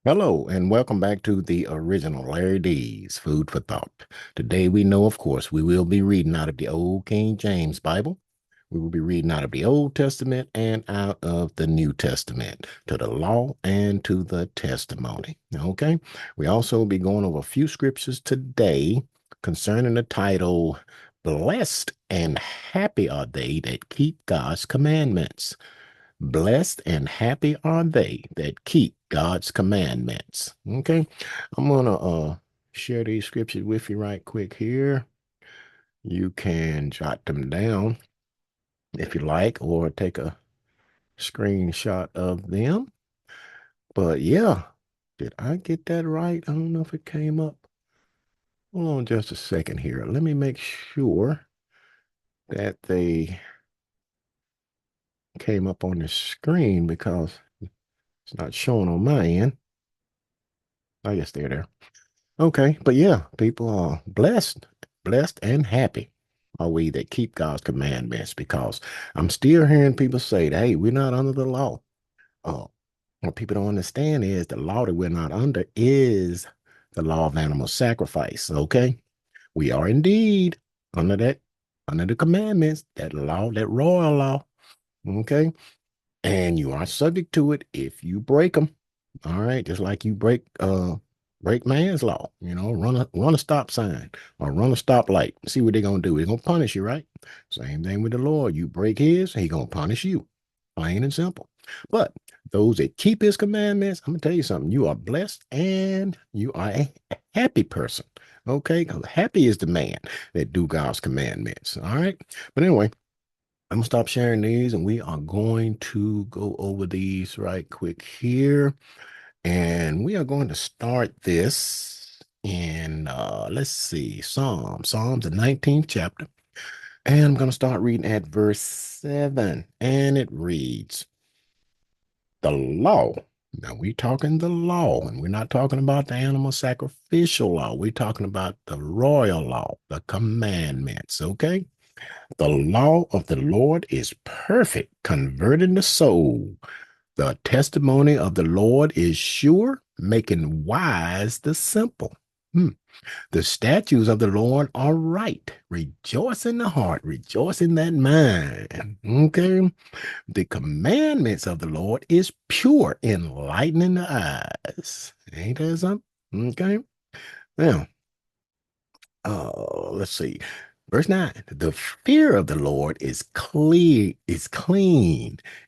Hello, and welcome back to the original Larry D's Food for Thought. Today, we know, of course, we will be reading out of the Old King James Bible. We will be reading out of the Old Testament and out of the New Testament to the law and to the testimony. Okay. We also will be going over a few scriptures today concerning the title, Blessed and Happy Are They That Keep God's Commandments. Blessed and happy are they that keep God's commandments. Okay. I'm gonna share these scriptures with you right quick here. You can jot them down if you like, or take a screenshot of them. But yeah, did I get that right? I don't know if it came up. Hold on just a second here. Let me make sure that they came up on the screen because it's not showing on my end. I guess they're there. Okay, but yeah, people are blessed and happy are we that keep God's commandments because I'm still hearing people say, hey, we're not under the law. Uh, what people don't understand is the law that we're not under is the law of animal sacrifice. Okay, we are indeed under that, under the commandments, that law, that royal law. Okay, and you are subject to it if you break them. All right, just like you break man's law, run a stop sign or run a stoplight. See what they're gonna do. They're gonna punish you, right? Same thing with the Lord. You break his, he gonna punish you. Plain and simple. But those that keep his commandments, I'm gonna tell you something. You are blessed and you are a happy person. Okay, because happy is the man that do God's commandments. All right. But anyway, I'm gonna stop sharing these and we are going to go over these right quick here. And we are going to start this in let's see, Psalms, the 19th chapter. And I'm going to start reading at verse 7. And it reads, the law. Now we're talking the law, and we're not talking about the animal sacrificial law. We're talking about the royal law, the commandments, okay? The law of the Lord is perfect, converting the soul. The testimony of the Lord is sure, making wise the simple. The statutes of the Lord are right. Rejoice in the heart, rejoice in that mind. Okay. The commandments of the Lord is pure, enlightening the eyes. Ain't that something? Okay. Now, let's see. Verse 9, the fear of the Lord is clean,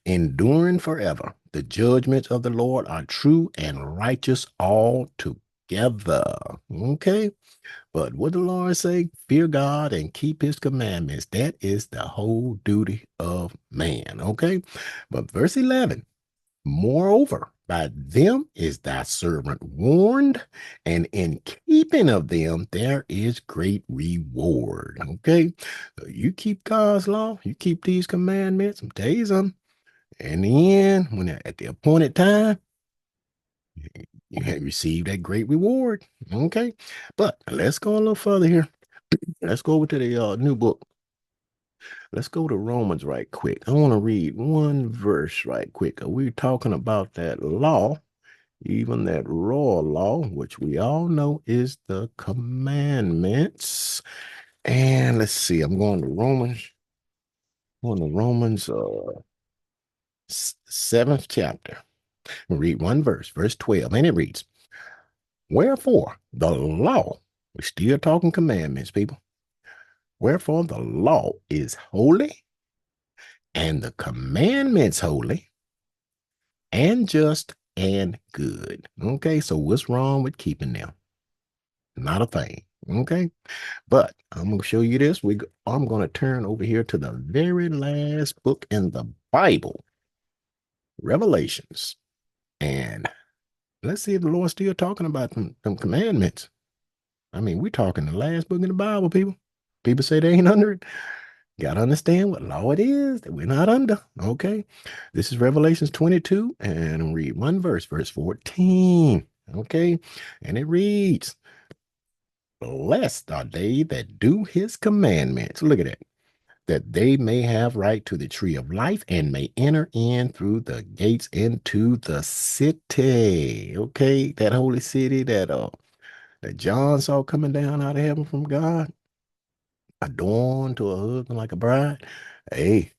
enduring forever. The judgments of the Lord are true and righteous altogether. Okay. But what the Lord say? Fear God and keep his commandments. That is the whole duty of man. Okay. But verse 11, moreover, by them is thy servant warned, and in keeping of them there is great reward. Okay. So you keep God's law, you keep these commandments. I'm telling you something. In the end, when at the appointed time, you have received that great reward. Okay. But let's go a little further here. Let's go over to the new book. Let's go to Romans right quick. I want to read one verse right quick. We're talking about that law, even that royal law, which we all know is the commandments. And let's see, I'm going to Romans, seventh chapter. We'll read one verse, verse 12, and it reads, wherefore the law, we're still talking commandments, people. Wherefore the law is holy, and the commandments holy, and just and good. Okay, so what's wrong with keeping them? Not a thing. Okay, but I'm gonna show you this. I'm gonna turn over here to the very last book in the Bible, Revelations, and let's see if the Lord's still talking about them commandments. I mean, we're talking the last book in the Bible, people. People say they ain't under it. Got to understand what law it is that we're not under. Okay. This is Revelations 22, and I'll read one verse, verse 14. Okay. And it reads, blessed are they that do his commandments. Look at that. that they may have right to the tree of life and may enter in through the gates into the city. Okay, that holy city that John saw coming down out of heaven from God, adorned to a husband like a bride. Hey,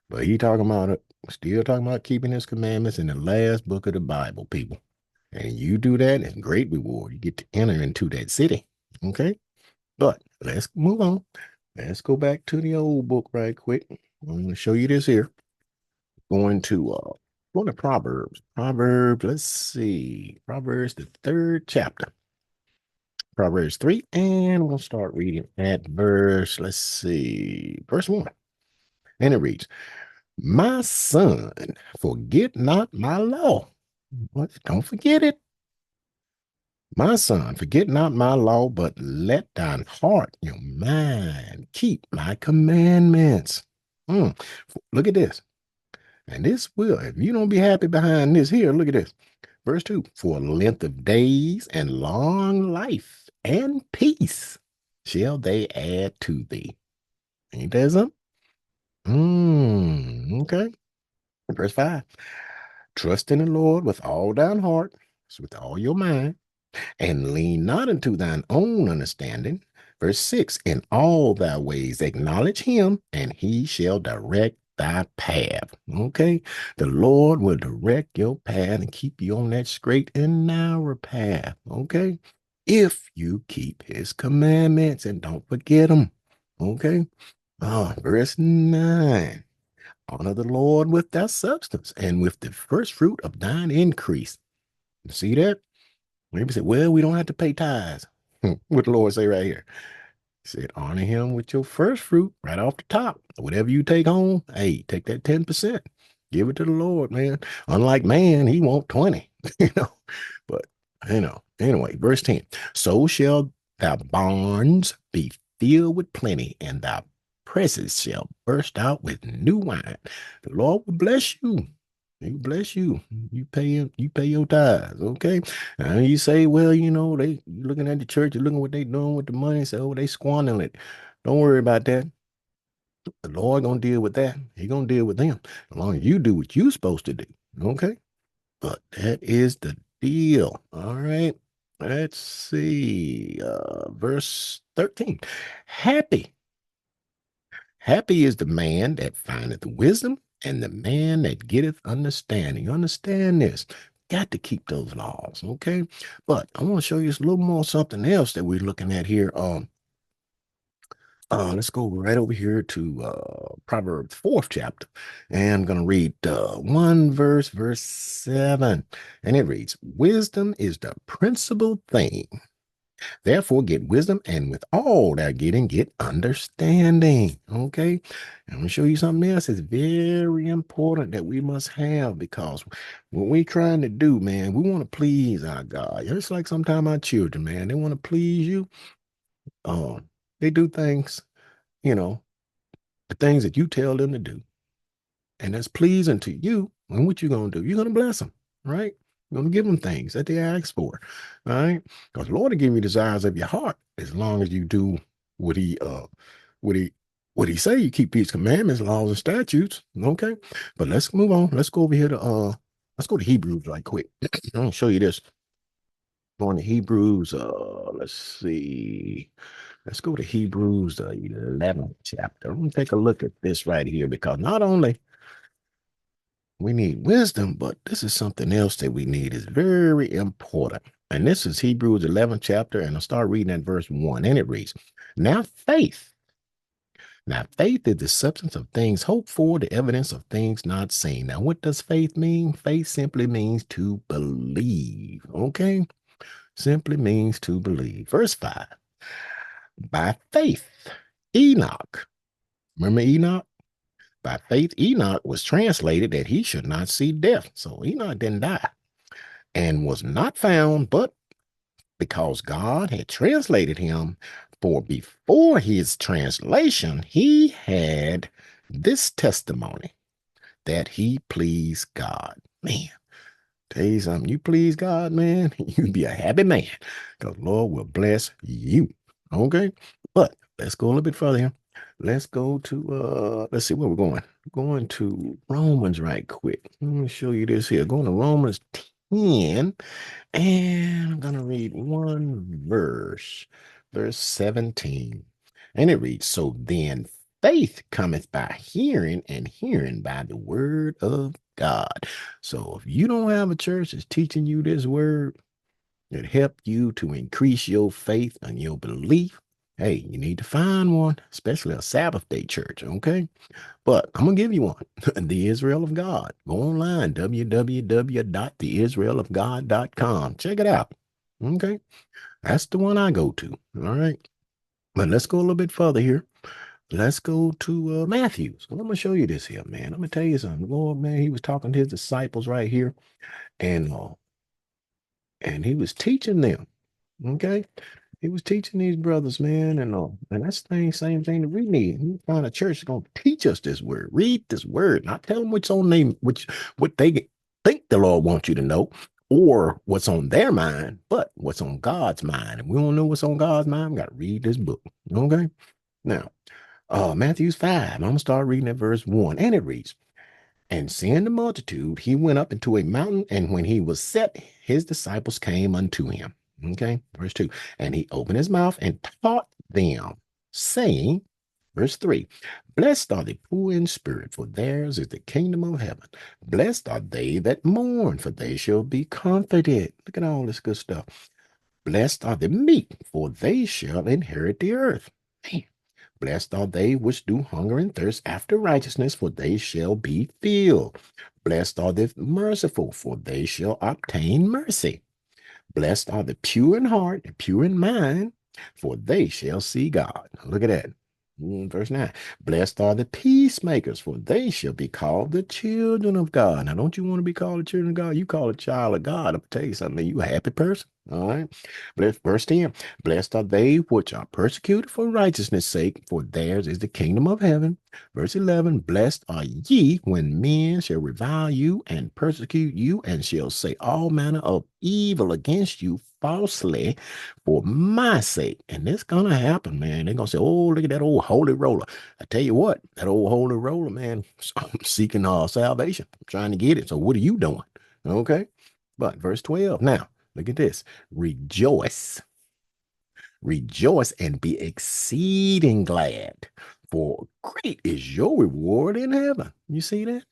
but he talking about it, still talking about keeping his commandments in the last book of the Bible, people. And you do that, it's great reward. You get to enter into that city. Okay, but let's move on. Let's go back to the old book right quick. I'm going to show you this here. Going to Proverbs. Proverbs, let's see. Proverbs, the third chapter. Proverbs 3, and we'll start reading at verse, let's see, verse 1. And it reads, My son, forget not my law. What? Don't forget it. My son, forget not my law, but let thine heart, your mind, keep my commandments. Mm. Look at this. And this will, if you don't be happy behind this here, look at this. Verse 2, for length of days and long life and peace shall they add to thee. Ain't that something? Okay. Verse 5, trust in the Lord with all thine heart, so with all your mind, and lean not unto thine own understanding. Verse 6, in all thy ways acknowledge him, and he shall direct thy path. Okay, the Lord will direct your path and keep you on that straight and narrow path. Okay, if you keep his commandments and don't forget them. Okay, verse 9, honor the Lord with thy substance and with the first fruit of thine increase. You see that? Maybe say, well, we don't have to pay tithes. What the Lord say right here? He said, honor him with your first fruit right off the top. Whatever you take home, hey, take that 10%. Give it to the Lord, man. Unlike man, he won't 20, you know. But anyway, verse 10. So shall thy barns be filled with plenty, and thy presses shall burst out with new wine. The Lord will bless you. He bless you. You pay your tithes, okay? And you say, well, you looking at the church, you're looking what they doing with the money, say, oh, they squandering it. Don't worry about that. The Lord gonna deal with that. He gonna deal with them. As long as you do what you supposed to do. Okay. But that is the deal. All right. Let's see. Verse 13. Happy. Happy is the man that findeth wisdom and the man that getteth understanding. Understand this. Got to keep those laws, okay? But I want to show you a little more something else that we're looking at here. Let's go right over here to Proverbs 4th chapter, and I'm going to read one verse, verse 7, and it reads, "Wisdom is the principal thing. Therefore, get wisdom, and with all that getting, get understanding." Okay. I'm going to show you something else. It's very important that we must have, because what we're trying to do, man, we want to please our God. It's like sometimes our children, man, they want to please you. They do things, you know, the things that you tell them to do, and that's pleasing to you. And what you going to do? You're going to bless them, right? You're going to give them things that they ask for, all right? Because the Lord will give you desires of your heart as long as you do what what he what he say. You keep his commandments, laws, and statutes. Okay, but let's move on. Let's go over here to let's go to Hebrews right quick. I'll show you this. Going to Hebrews, let's see. Let's go to Hebrews, the 11th chapter. I'm going to take a look at this right here, because not only we need wisdom, but this is something else that we need. Is very important. And this is Hebrews 11th chapter, and I'll start reading at verse 1, and it reads, Now faith. Now faith is the substance of things hoped for, the evidence of things not seen. Now what does faith mean? Faith simply means to believe, okay? Simply means to believe. Verse 5, by faith, Enoch. Remember Enoch? By faith, Enoch was translated that he should not see death. So Enoch didn't die and was not found, but because God had translated him, for before his translation, he had this testimony that he pleased God. Man, tell you something, you please God, man, you be a happy man, because Lord will bless you. Okay, but let's go a little bit further here. Let's go to let's see where we're going. Going to Romans right quick. Let me show you this here. Going to Romans 10, and I'm gonna read one verse, verse 17. And it reads, so then faith cometh by hearing, and hearing by the word of God. So if you don't have a church that's teaching you this word, that help you to increase your faith and your belief, hey, you need to find one, especially a Sabbath day church, okay? But I'm gonna give you one. The Israel of God. Go online, www.theisraelofgod.com. Check it out. Okay. That's the one I go to. All right. But let's go a little bit further here. Let's go to Matthew. So I'm gonna show you this here, man. I'm gonna tell you something. Lord, man, he was talking to his disciples right here, and uh, and he was teaching them. Okay. He was teaching these brothers, man, and that's the same thing that we need. We find a church that's gonna teach us this word. Read this word, not tell them what's on name, which what they think the Lord wants you to know, or what's on their mind, but what's on God's mind. And we don't know what's on God's mind. We got to read this book. Okay. Now, Matthew's 5. I'm gonna start reading at verse 1, and it reads. And seeing the multitude, he went up into a mountain, and when he was set, his disciples came unto him. Okay, verse 2. And he opened his mouth and taught them, saying, verse 3, blessed are the poor in spirit, for theirs is the kingdom of heaven. Blessed are they that mourn, for they shall be comforted. Look at all this good stuff. Blessed are the meek, for they shall inherit the earth. Man, blessed are they which do hunger and thirst after righteousness, for they shall be filled. Blessed are the merciful, for they shall obtain mercy. Blessed are the pure in heart and pure in mind, for they shall see God. Look at that. Verse 9. Blessed are the peacemakers, for they shall be called the children of God. Now, don't you want to be called the children of God? You call a child of God. I'm going to tell you something. You a happy person. All right. Verse 10. Blessed are they which are persecuted for righteousness' sake, for theirs is the kingdom of heaven. Verse 11. Blessed are ye when men shall revile you and persecute you, and shall say all manner of evil against you falsely for my sake. And it's gonna happen, man. They're gonna say, oh, look at that old holy roller. I tell you what, that old holy roller, man, seeking salvation, trying to get it. So what are you doing? Okay. But verse 12. Now, look at this. Rejoice. Rejoice and be exceeding glad, for great is your reward in heaven. You see that?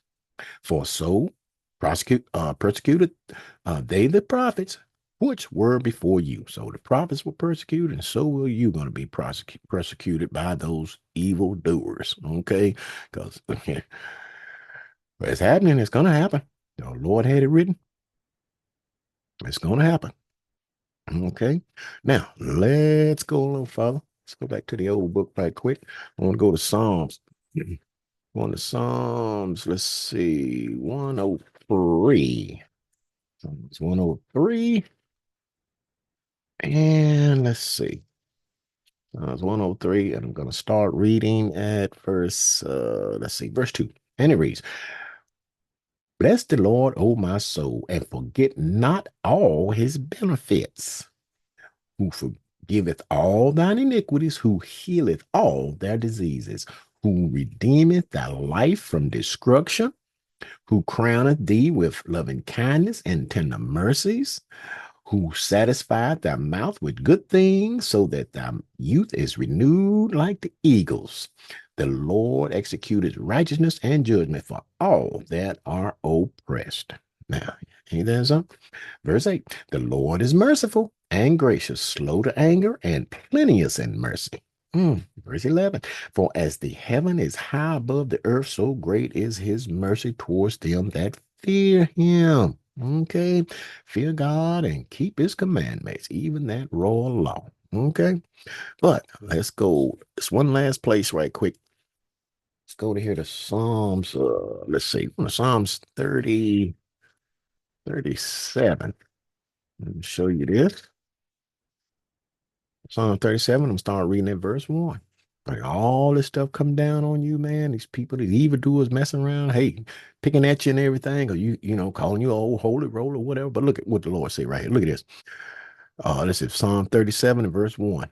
For so persecuted they the prophets which were before you. So the prophets were persecuted, and so will you going to be persecuted by those evil doers. Okay, because it's happening. It's going to happen. The Lord had it written. It's going to happen. Okay. Now let's go a little further. Let's go back to the old book right quick. I want to go to Psalms. Going to Psalms. Let's see, 103. It's 103. And let's see. It's 103, and I'm going to start reading at let's see, verse 2. And it reads, bless the Lord, O my soul, and forget not all his benefits, who forgiveth all thine iniquities, who healeth all their diseases, who redeemeth thy life from destruction, who crowneth thee with loving kindness and tender mercies, who satisfied thy mouth with good things, so that thy youth is renewed like the eagles. The Lord executed righteousness and judgment for all that are oppressed. Now, ain't that something? Verse 8, the Lord is merciful and gracious, slow to anger, and plenteous in mercy. Verse 11, for as the heaven is high above the earth, so great is his mercy towards them that fear him. Okay, fear God and keep his commandments, even that royal law. Okay, but let's go. It's one last place right quick. Let's go to here to Psalms. Let's see, Psalms 30, 37. Let me show you this. Psalm 37, I'm starting reading at verse 1. Like all this stuff come down on you, man. These people, these evildoers messing around, hey, picking at you and everything, or calling you old holy roller or whatever. But look at what the Lord say right here. Look at this. This is Psalm 37 and verse 1.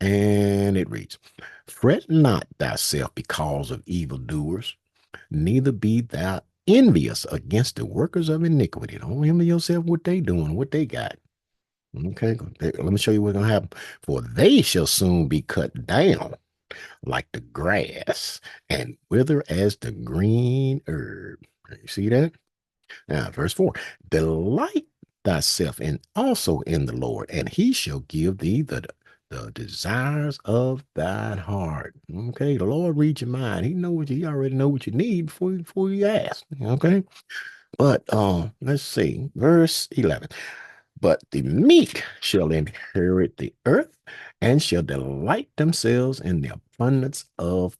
And it reads, Fret not thyself because of evildoers, neither be thou envious against the workers of iniquity. Don't envy yourself what they doing, what they got. Okay, let me show you what's gonna happen. For they shall soon be cut down like the grass and wither as the green herb. You see that? Now, verse 4, delight thyself and also in the Lord, and he shall give thee the desires of thine heart. Okay, the Lord reads your mind. He already know what you need before you ask. Okay. But let's see, verse 11. But the meek shall inherit the earth and shall delight themselves in the abundance of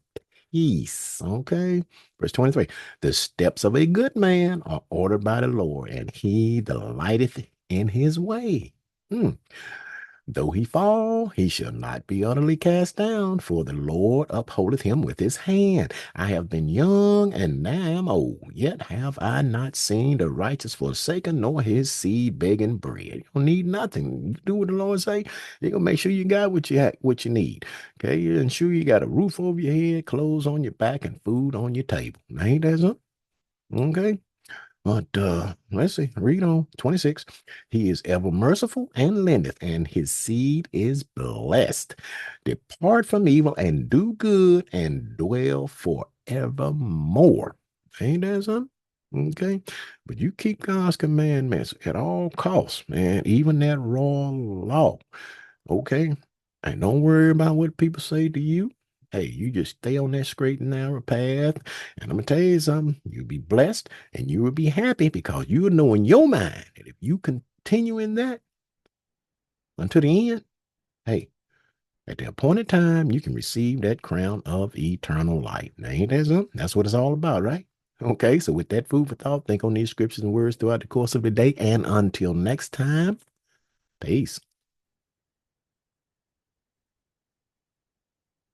peace. Okay. Verse 23. The steps of a good man are ordered by the Lord, and he delighteth in his way. Hmm. Though he fall, he shall not be utterly cast down, for the Lord upholdeth him with his hand. I have been young, and now am old, yet have I not seen the righteous forsaken, nor his seed begging bread. You don't need nothing. You do what the Lord say. You're gonna make sure you got what you need. Okay, you ensure you got a roof over your head, clothes on your back, and food on your table. Now, ain't that something? Okay. But let's see, read on 26. He is ever merciful and lendeth, and his seed is blessed. Depart from evil and do good and dwell forevermore. Ain't that something? Okay. But you keep God's commandments at all costs, man, even that raw law. Okay. And don't worry about what people say to you. Hey, you just stay on that straight and narrow path. And I'm going to tell you something. You'll be blessed and you will be happy because you will know in your mind that if you continue in that until the end, hey, at the appointed time, you can receive that crown of eternal life. Now, ain't that something? That's what it's all about, right? Okay, so with that food for thought, think on these scriptures and words throughout the course of the day. And until next time, peace.